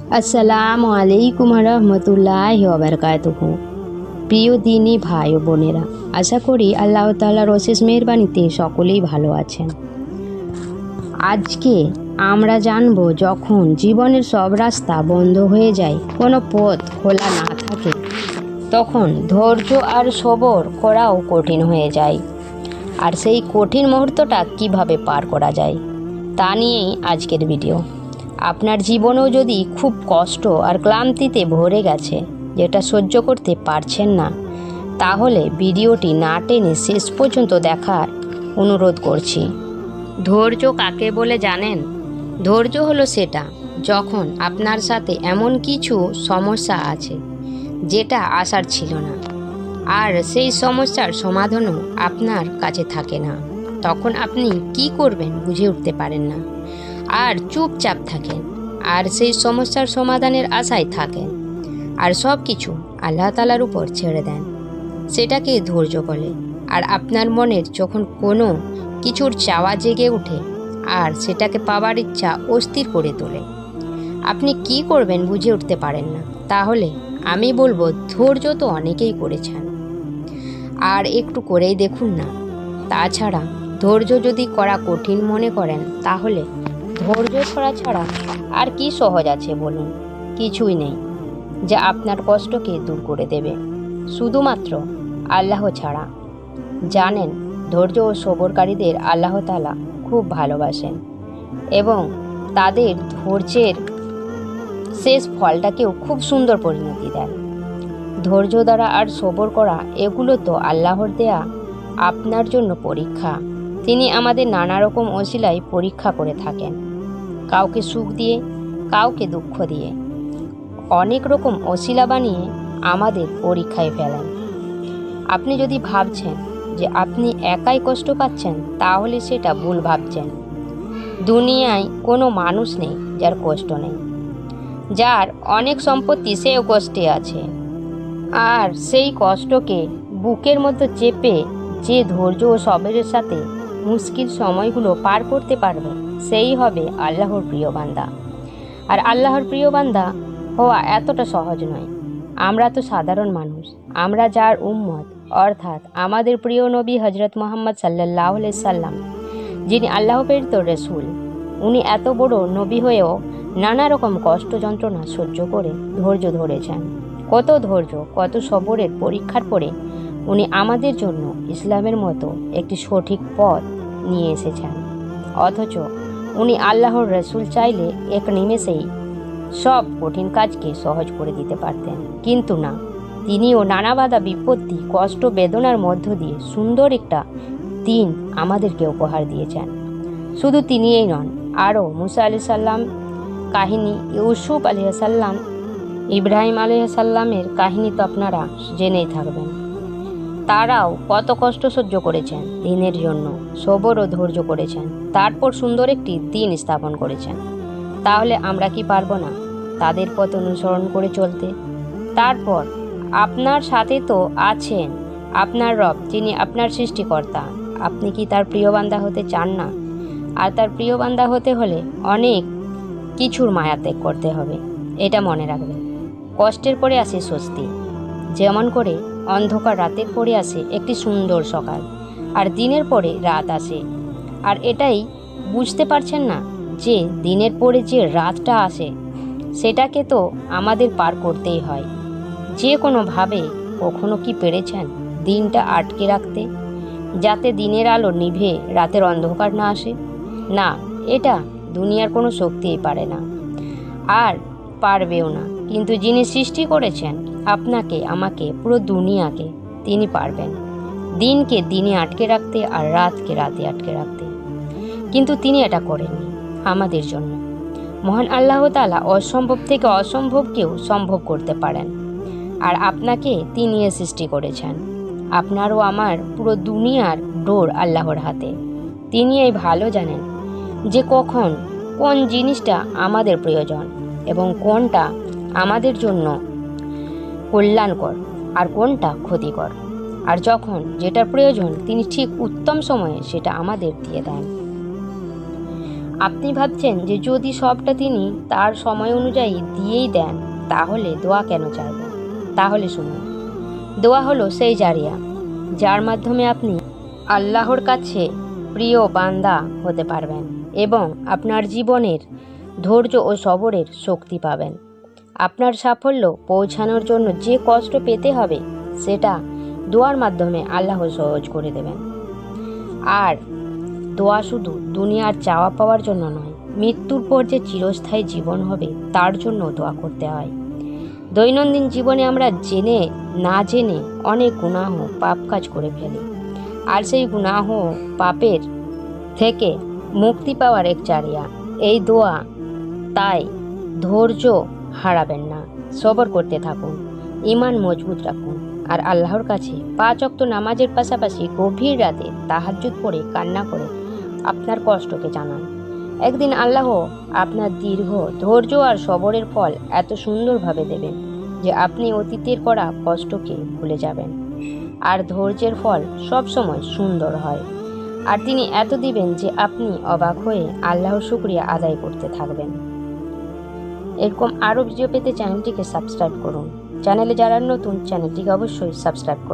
আসসালামু আলাইকুম রহমতুল্লাহি ওয়া বারাকাতুহু। প্রিয় দিনী ভাই ও বোনেরা, আশা করি আল্লাহ তাআলার অশেষ মেহেরবানিতে সকলেই ভালো আছেন। আজকে আমরা জানব, যখন জীবনের সব রাস্তা বন্ধ হয়ে যায়, কোনো পথ খোলা না থাকে, তখন ধৈর্য আর সবর করাও কঠিন হয়ে যায়। আর সেই কঠিন মুহূর্তটা কিভাবে পার করা যায় তা নিয়েই আজকের ভিডিও। আপনার জীবনেও যদি খুব কষ্ট আর ক্লান্তিতে ভরে গেছে, যেটা সহ্য করতে পারছেন না, তাহলে ভিডিওটি না টেনে শেষ পর্যন্ত দেখার অনুরোধ করছি। ধৈর্য কাকে বলে জানেন? ধৈর্য হলো সেটা যখন আপনার সাথে এমন কিছু সমস্যা আছে যেটা আসার ছিল না, আর সেই সমস্যার সমাধানও আপনার কাছে থাকে না। তখন আপনি কি করবেন বুঝে উঠতে পারেন না, আর চুপচাপ থাকেন, আর সেই সমস্যার সমাধানের আশায় থাকেন, আর সব কিছু আল্লাহ তাআলার উপর ছেড়ে দেন। সেটাকে ধৈর্য বলে। আর আপনার মনের যখন কোনো কিছুর চাওয়া জেগে ওঠে আর সেটাকে পাওয়ার ইচ্ছা অস্থির করে তোলে, আপনি কি করবেন বুঝে উঠতে পারেন না, তাহলে আমি বলবো ধৈর্য তো অনেকেই করেছেন, আর একটু করেই দেখুন না। তাছাড়া ধৈর্য যদি করা কঠিন মনে করেন, তাহলে ধৈর্য ধরা ছাড়া আর কি সহজ আছে বলুন? কিছুই নেই যা আপনার কষ্টকে দূর করে দেবে, শুধুমাত্র আল্লাহ ছাড়া। জানেন, ধৈর্য ও সবরকারীদের আল্লাহ তাআলা খুব ভালোবাসেন এবং তাদের ধৈর্যের শেষ ফলটাকেও খুব সুন্দর পরিণতি দেন। ধৈর্য দ্বারা আর সবর করা, এগুলো তো আল্লাহর দেয়া আপনার জন্য পরীক্ষা। তিনি আমাদের নানা রকম ওসিলায় পরীক্ষা করে থাকেন, কাউকে সুখ দিয়ে, কাউকে দুঃখ দিয়ে, অনেক রকম ওসিলা বানিয়ে আমাদের পরীক্ষায় ফেলেন। আপনি যদি ভাবছেন যে আপনি একাই কষ্ট পাচ্ছেন, তাহলে সেটা ভুল ভাবছেন। দুনিয়ায় কোনো মানুষ নেই যার কষ্ট নেই। যার অনেক সম্পত্তি, সেও কষ্টে আছে, আর সেই কষ্টকে বুকের মধ্যে চেপে যে ধৈর্য ও সবরের সাথে মুশকিল সময়গুলো পার করতে পারবে, সেই হবে আল্লাহর প্রিয় বান্দা। আর আল্লাহর প্রিয় বান্দা হওয়া এতটা সহজ নয়। আমরা তো সাধারণ মানুষ। আমরা যার উম্মত, অর্থাৎ আমাদের প্রিয় নবী হজরত মুহাম্মদ সাল্লাল্লাহু আলাইহি সাল্লাম, যিনি আল্লাহ প্রেরিত রাসূল, উনি এত বড় নবী হয়েও নানা রকম কষ্ট যন্ত্রণা সহ্য করে ধৈর্য ধরেছেন। কত ধৈর্য, কত সবরের পরীক্ষার পরে উনি আমাদের জন্য ইসলামের মতো একটি সঠিক পথ নিয়ে এসেছেন। অথচ উনি আল্লাহর রাসূল চাইলে এক নিমেষেই সব কঠিন কাজকে সহজ করে দিতে পারতেন, কিন্তু না, তিনিও নানা বাধা, বিপত্তি, কষ্ট, বেদনার মধ্য দিয়ে সুন্দর একটা দিন আমাদেরকে উপহার দিয়েছেন। শুধু তিনিই নন, আরও মুসা আলাইহিস সালাম কাহিনী, ইউসুফ আলাইহিস সালাম, ইব্রাহিম আলাইহিস সালামের কাহিনী তো আপনারা জেনেই থাকবেন। তারাও কত কষ্ট সহ্য করেছেন দিনের জন্য, সবর ও ধৈর্য করেছেন, তারপর সুন্দর একটি দিন স্থাপন করেছেন। তাহলে আমরা কি পারবো না তাদের পথ অনুসরণ করে চলতে? তারপর আপনার সাথে তো আছেন আপনার রব, যিনি আপনার সৃষ্টিকর্তা। আপনি কি তার প্রিয় বান্দা হতে চান না? আর তার প্রিয় বান্দা হতে হলে অনেক কিছুর মায়া ত্যাগ করতে হবে, এটা মনে রাখবেন। কষ্টের পরে আসে স্বস্তি, যেমন করে অন্ধকার রাতের পরে আসে একটি সুন্দর সকাল, আর দিনের পরে রাত আসে। আর এটাই বুঝতে পারছেন না যে দিনের পরে যে রাতটা আসে, সেটাকে তো আমাদের পার করতেই হয়। যে কোনোভাবে কখনো কি পেরেছেন দিনটা আটকে রাখতে, যাতে দিনের আলো নিভে রাতের অন্ধকার না আসে? না, এটা দুনিয়ার কোনো শক্তিই পারে না, আর পারবেও না। কিন্তু যিনি সৃষ্টি করেছেন আপনাকে, আমাকে, পুরো দুনিয়াকে, তিনি পারবেন দিনকে দিনে আটকে রাখতে আর রাতকে রাতে আটকে রাখতে। কিন্তু তিনি এটা করেননি আমাদের জন্য। মহান আল্লাহ তাআলা অসম্ভব থেকে অসম্ভবকেও সম্ভব করতে পারেন, আর আপনাকে তিনি সৃষ্টি করেছেন। আপনারও আমার পুরো দুনিয়ার ডোর আল্লাহর হাতে। তিনি এই ভালো জানেন যে কখন কোন জিনিসটা আমাদের প্রয়োজন এবং কোনটা আমাদের জন্য কল্যাণকর আর কোনটা ক্ষতিকর। আর যখন যেটা প্রয়োজন, তিনি ঠিক উত্তম সময়ে সেটা আমাদের দিয়ে দেন। আপনি ভাবছেন যে যদি সবটা তিনি তার সময় অনুযায়ী দিয়েই দেন তাহলে দোয়া কেন চাইব? তাহলে শুনুন, দোয়া হলো সেই জারিয়া যার মাধ্যমে আপনি আল্লাহর কাছে প্রিয় বান্দা হতে পারবেন এবং আপনার জীবনের ধৈর্য ও সবরের শক্তি পাবেন। আপনার সাফল্য পৌঁছানোর জন্য যে কষ্ট পেতে হবে সেটা দোয়ার মাধ্যমে আল্লাহ সহজ করে দেবেন। আর দোয়া শুধু দুনিয়ার চাওয়া পাওয়ার জন্য নয়, মৃত্যুর পর যে চিরস্থায়ী জীবন হবে তার জন্য দোয়া করতে হয়। দৈনন্দিন জীবনে আমরা জেনে না জেনে অনেক গুনাহ পাপ কাজ করে ফেলি, আর সেই গুনাহ পাপের থেকে মুক্তি পাওয়ার এক জারিয়া এই দোয়া। তাই ধৈর্য হারাবেন না, সবর করতে থাকুন, ঈমান মজবুত রাখুন, আর আল্লাহর কাছে 5 ওয়াক্ত নামাজের পাশাপাশি গভীর রাতে তাহাজ্জুদ পড়ে কান্না করে আপনার কষ্টকে জানান। একদিন আল্লাহ আপনার দীর্ঘ ধৈর্য আর সবরের ফল এত সুন্দরভাবে দেবেন যে আপনি অতীতের করা কষ্টকে ভুলে যাবেন। আর ধৈর্যের ফল সবসময় সুন্দর হয়, আর তিনি এত দিবেন যে আপনি অবাক হয়ে আল্লাহর শুকরিয়া আদায় করতে থাকবেন। এরকম আরও ভিডিও পেতে চ্যানেলটিকে সাবস্ক্রাইব করুন। চ্যানেলে যারা নতুন, চ্যানেলটিকে অবশ্যই সাবস্ক্রাইব করুন।